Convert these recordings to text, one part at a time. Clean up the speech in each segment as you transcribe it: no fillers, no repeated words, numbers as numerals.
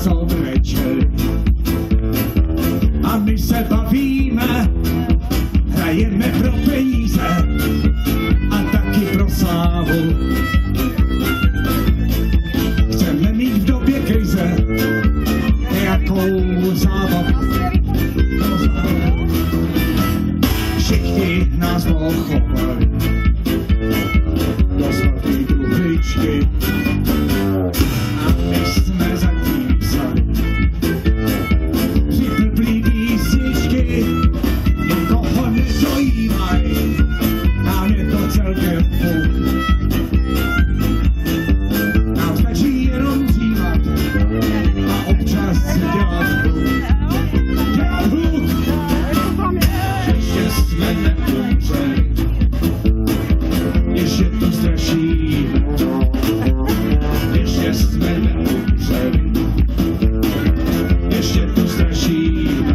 nás odvečeli. A my se bavíme, hrajeme pro peníze a taky pro slávu. Chceme mít v době krize nějakou zábavu. Všichni nás pochovali do svatý družičky a my jsme zatím psali připlplý písničky, nikoho nedojímaj, nám je to celkem fuk. Nám stačí jenom dřívat a občas si dělat hluk. Ještě jsme neumřeli, ještě to strašíme, ještě jsme neumřeli, ještě to strašíme.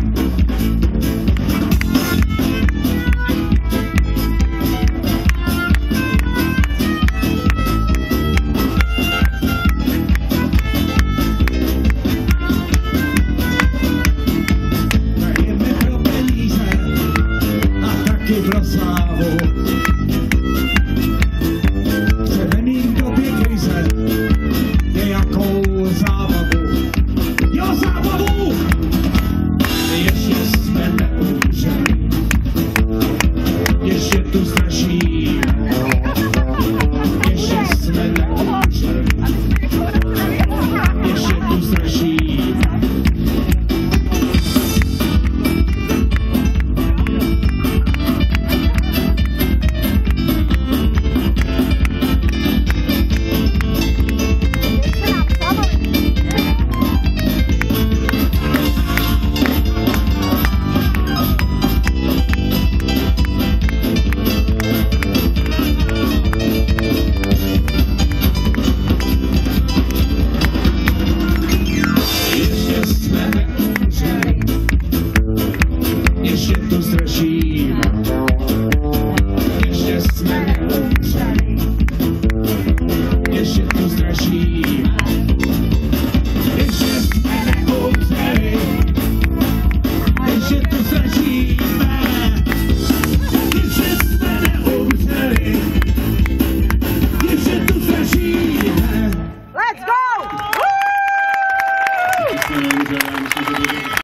Hrajeme pro peníze a taky pro slávu. Chceme mít v době krize nějakou zábavu. Jo, zábavu! Ještě jsme neumřeli, ještě tu strašíme, ještě jsme neumřeli, ještě tu strašíme. Ještě tu strašíme, ještě jsme neumřeli, ještě tu strašíme, ještě jsme neumřeli, ještě tu strašíme, ještě jsme neumřeli, ještě tu strašíme. Let's go!